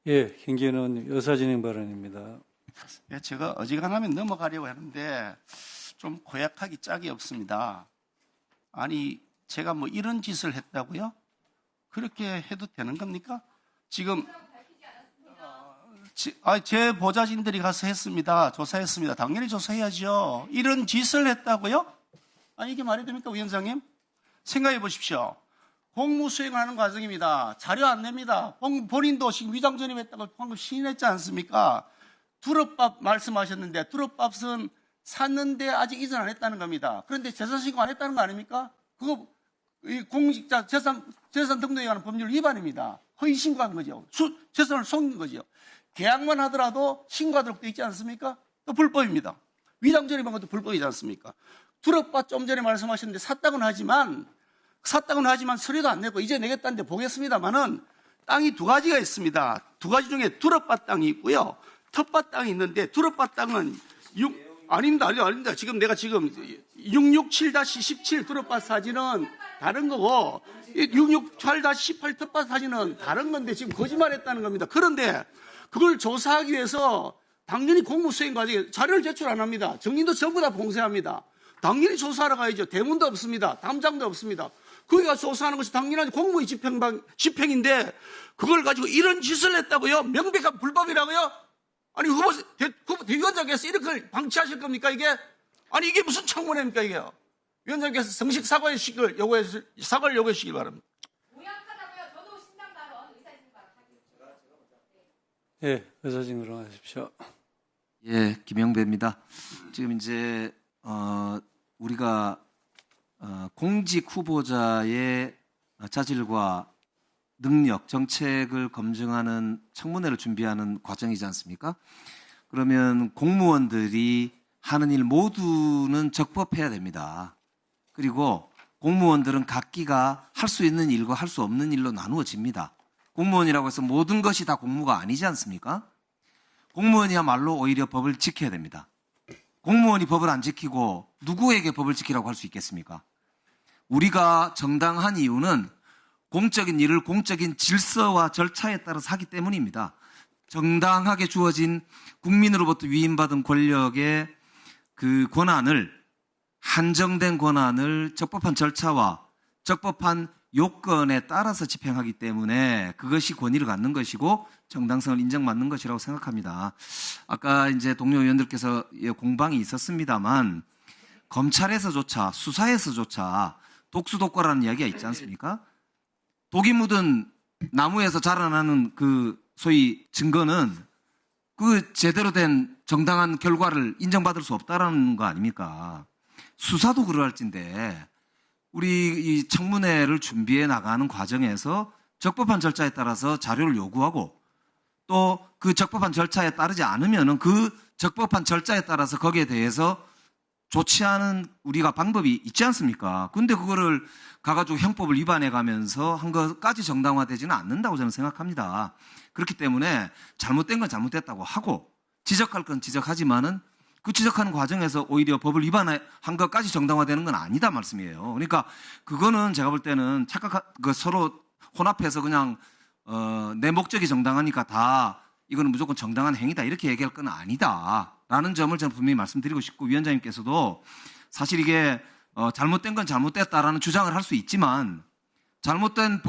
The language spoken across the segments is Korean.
예, 김기현 의사진행 발언입니다. 예, 제가 어지간하면 넘어가려고 하는데 좀 고약하기 짝이 없습니다. 아니, 제가 뭐 이런 짓을 했다고요? 그렇게 해도 되는 겁니까? 지금 제 보좌진들이 가서 했습니다. 조사했습니다. 당연히 조사해야죠. 이런 짓을 했다고요? 아니, 이게 말이 됩니까, 위원장님? 생각해 보십시오. 공무 수행하는 과정입니다. 자료 안 냅니다. 본인도 지금 위장 전입했다고 방금 시인했지 않습니까? 두릅밥 말씀하셨는데 두릅밥은 샀는데 아직 이전 안 했다는 겁니다. 그런데 재산 신고 안 했다는 거 아닙니까? 그거 공직자 재산 등록에 관한 법률 위반입니다. 허위 신고한 거죠. 재산을 속인 거죠. 계약만 하더라도 신고하도록 되어 있지 않습니까? 또 불법입니다. 위장 전입한 것도 불법이지 않습니까? 두릅밥 좀 전에 말씀하셨는데 샀다고는 하지만 서류도 안 내고 이제 내겠다는데 보겠습니다만은 땅이 두 가지가 있습니다. 두 가지 중에 두릅밭 땅이 있고요. 텃밭 땅이 있는데 두릅밭 땅은 아닙니다. 지금 내가 667-17 두릅밭 사진은 다른 거고 668-18 텃밭 사진은 다른 건데 지금 거짓말했다는 겁니다. 그런데 그걸 조사하기 위해서 당연히 공무수행 과정에 자료를 제출 안 합니다. 정인도 전부 다 봉쇄합니다. 당연히 조사하러 가야죠. 대문도 없습니다. 담장도 없습니다. 거기가 조사하는 것이 당연한 공무의 집행인데 그걸 가지고 이런 짓을 했다고요? 명백한 불법이라고요? 아니 대위원장께서 이렇게 방치하실 겁니까 이게? 아니 이게 무슨 청문회입니까 이게요? 위원장께서 정식 사과를 요구하시길 바랍니다. 모양하다고요. 저도 신상 발언, 의사진행 발언 하겠습니다. 예, 의사진행으로 하십시오. 예, 김영배입니다. 지금 이제 우리가 공직 후보자의 자질과 능력, 정책을 검증하는 청문회를 준비하는 과정이지 않습니까? 그러면 공무원들이 하는 일 모두는 적법해야 됩니다. 그리고 공무원들은 각기가 할 수 있는 일과 할 수 없는 일로 나누어집니다. 공무원이라고 해서 모든 것이 다 공무가 아니지 않습니까? 공무원이야말로 오히려 법을 지켜야 됩니다. 공무원이 법을 안 지키고 누구에게 법을 지키라고 할 수 있겠습니까? 우리가 정당한 이유는 공적인 일을 공적인 질서와 절차에 따라서 하기 때문입니다. 정당하게 주어진 국민으로부터 위임받은 권력의 그 권한을, 한정된 권한을 적법한 절차와 적법한 요건에 따라서 집행하기 때문에 그것이 권위를 갖는 것이고 정당성을 인정받는 것이라고 생각합니다. 아까 이제 동료 의원들께서 공방이 있었습니다만 검찰에서조차 수사에서조차 독수독과라는 이야기가 있지 않습니까? 독이 묻은 나무에서 자라나는 그 소위 증거는 그 제대로 된 정당한 결과를 인정받을 수 없다라는 거 아닙니까? 수사도 그럴진데 우리 이 청문회를 준비해 나가는 과정에서 적법한 절차에 따라서 자료를 요구하고 또 그 적법한 절차에 따르지 않으면은 그 적법한 절차에 따라서 거기에 대해서 조치하는 우리가 방법이 있지 않습니까? 근데 그거를 가가지고 형법을 위반해 가면서 한 것까지 정당화되지는 않는다고 저는 생각합니다. 그렇기 때문에 잘못된 건 잘못됐다고 하고 지적할 건 지적하지만은 그 지적하는 과정에서 오히려 법을 위반한 것까지 정당화되는 건 아니다 말씀이에요. 그러니까 그거는 제가 볼 때는 서로 혼합해서 그냥 내 목적이 정당하니까 다 이거는 무조건 정당한 행위다 이렇게 얘기할 건 아니다라는 점을 저는 분명히 말씀드리고 싶고 위원장님께서도 사실 이게 잘못된 건 잘못됐다라는 주장을 할 수 있지만 잘못된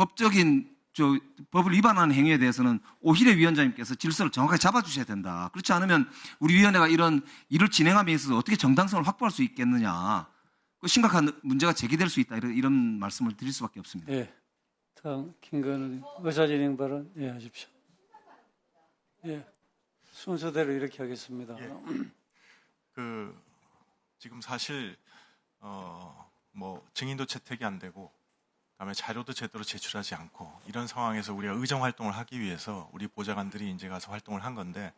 법을 위반하는 행위에 대해서는 오히려 위원장님께서 질서를 정확하게 잡아주셔야 된다. 그렇지 않으면 우리 위원회가 이런 일을 진행함에 있어서 어떻게 정당성을 확보할 수 있겠느냐. 심각한 문제가 제기될 수 있다. 이런 말씀을 드릴 수밖에 없습니다. 예, 다음 김건희 의사진행 발언 하십시오. 예, 순서대로 이렇게 하겠습니다. 예. 지금 사실 증인도 채택이 안 되고 그다음에 자료도 제대로 제출하지 않고 이런 상황에서 우리가 의정 활동을 하기 위해서 우리 보좌관들이 이제 가서 활동을 한 건데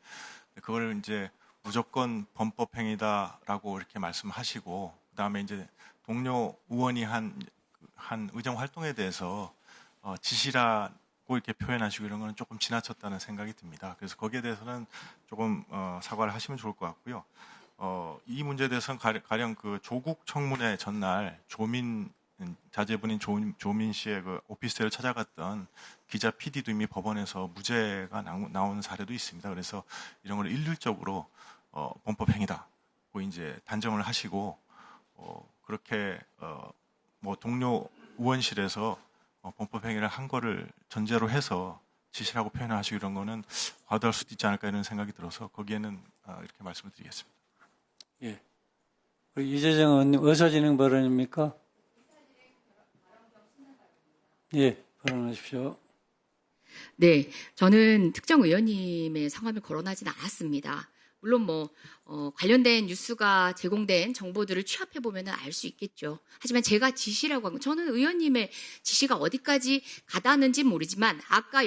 그걸 이제 무조건 범법 행위다라고 이렇게 말씀하시고 그다음에 이제 동료 의원이 한 의정 활동에 대해서 지시라고 이렇게 표현하시고 이런 거는 조금 지나쳤다는 생각이 듭니다. 그래서 거기에 대해서는 조금 사과를 하시면 좋을 것 같고요. 이 문제에 대해서는 가령 그 조국 청문회 전날 조민 자제분인 조민 씨의 그 오피스텔을 찾아갔던 기자 PD도 이미 법원에서 무죄가 나오는 사례도 있습니다. 그래서 이런 걸 일률적으로 범법행위다고 이제 단정을 하시고 그렇게 뭐 동료 의원실에서 범법행위를 한 거를 전제로 해서 지시라고 표현하시고 이런 거는 과도할 수도 있지 않을까 이런 생각이 들어서 거기에는 이렇게 말씀을 드리겠습니다. 예. 우리 이재정 의원님 의사진행 발언입니까? 예, 발언하십시오. 네, 저는 특정 의원님의 성함을 거론하진 않았습니다. 물론 관련된 뉴스가 제공된 정보들을 취합해 보면 알 수 있겠죠. 하지만 제가 지시라고 한 건 저는 의원님의 지시가 어디까지 가닿는지 모르지만 아까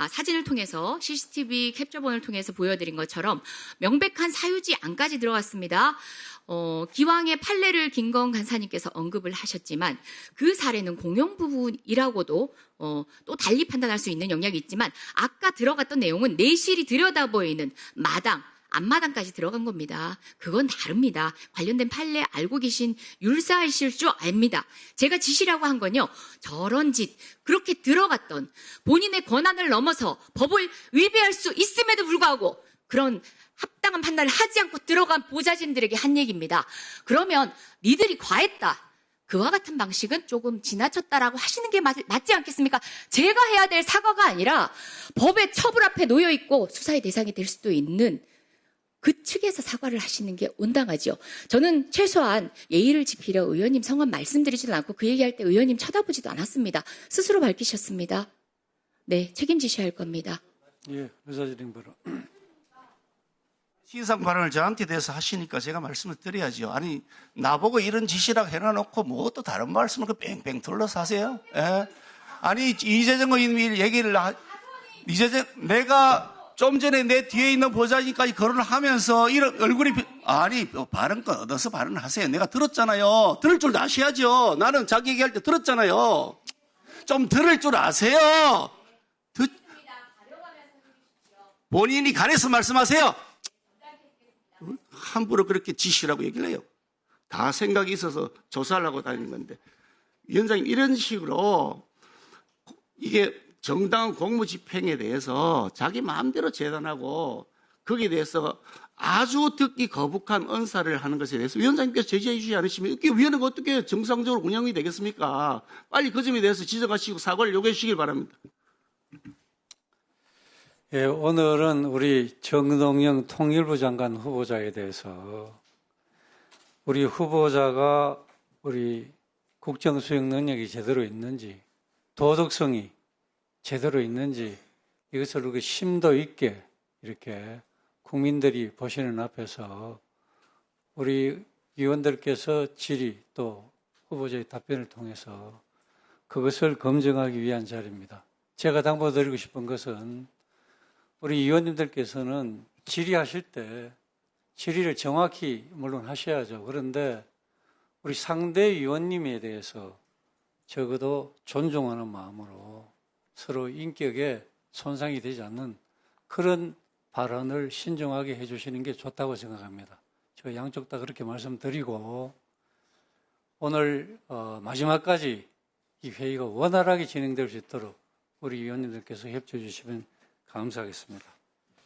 사진을 통해서 CCTV 캡처본을 통해서 보여드린 것처럼 명백한 사유지 안까지 들어갔습니다. 기왕의 판례를 김건 간사님께서 언급을 하셨지만 그 사례는 공영 부분이라고도 또 달리 판단할 수 있는 영역이 있지만 아까 들어갔던 내용은 내실이 들여다보이는 앞마당까지 들어간 겁니다. 그건 다릅니다. 관련된 판례 알고 계신 율사하실 줄 압니다. 제가 지시라고 한 건요. 저런 짓 그렇게 들어갔던 본인의 권한을 넘어서 법을 위배할 수 있음에도 불구하고 그런 합당한 판단을 하지 않고 들어간 보좌진들에게 한 얘기입니다. 그러면 니들이 과했다. 그와 같은 방식은 조금 지나쳤다라고 하시는 게 맞지 않겠습니까? 제가 해야 될 사과가 아니라 법의 처벌 앞에 놓여 있고 수사의 대상이 될 수도 있는 그 측에서 사과를 하시는 게 온당하죠. 저는 최소한 예의를 지키려 의원님 성함 말씀드리지도 않고 그 얘기할 때 의원님 쳐다보지도 않았습니다. 스스로 밝히셨습니다. 네, 책임지셔야 할 겁니다. 예, 의사진행 발언. 시상 발언을 저한테 대해서 하시니까 제가 말씀을 드려야죠. 아니 나보고 이런 지시라고 해놔놓고 뭐 또 다른 말씀을 그 뺑뺑 둘러서 하세요? 예? 아니 이재정 의원님 얘기를 이재정 내가 좀 전에 내 뒤에 있는 보좌진까지 거론을 하면서 이런 얼굴이 발언권 얻어서 발언하세요. 내가 들었잖아요. 들을 줄 아셔야죠. 나는 자기 얘기할 때 들었잖아요. 좀 들을 줄 아세요. 본인이 가려서 말씀하세요. 함부로 그렇게 지시라고 얘기를 해요. 다 생각이 있어서 조사하려고 다니는 건데 위원장님 이런 식으로 이게 정당한 공무집행에 대해서 자기 마음대로 재단하고 거기에 대해서 아주 듣기 거북한 언사를 하는 것에 대해서 위원장님께서 제지해 주지 않으시면 이게 위원회가 어떻게 정상적으로 운영이 되겠습니까? 빨리 그 점에 대해서 지적하시고 사과를 요구해 주시길 바랍니다. 예, 오늘은 우리 정동영 통일부 장관 후보자에 대해서 우리 후보자가 우리 국정 수행 능력이 제대로 있는지 도덕성이 제대로 있는지 이것을 그렇게 심도 있게 이렇게 국민들이 보시는 앞에서 우리 위원들께서 질의 또 후보자의 답변을 통해서 그것을 검증하기 위한 자리입니다. 제가 당부드리고 싶은 것은 우리 위원님들께서는 질의하실 때 질의를 정확히 물론 하셔야죠. 그런데 우리 상대 위원님에 대해서 적어도 존중하는 마음으로 서로 인격에 손상이 되지 않는 그런 발언을 신중하게 해주시는 게 좋다고 생각합니다. 제가 양쪽 다 그렇게 말씀드리고 오늘 마지막까지 이 회의가 원활하게 진행될 수 있도록 우리 위원님들께서 협조해 주시면 감사하겠습니다.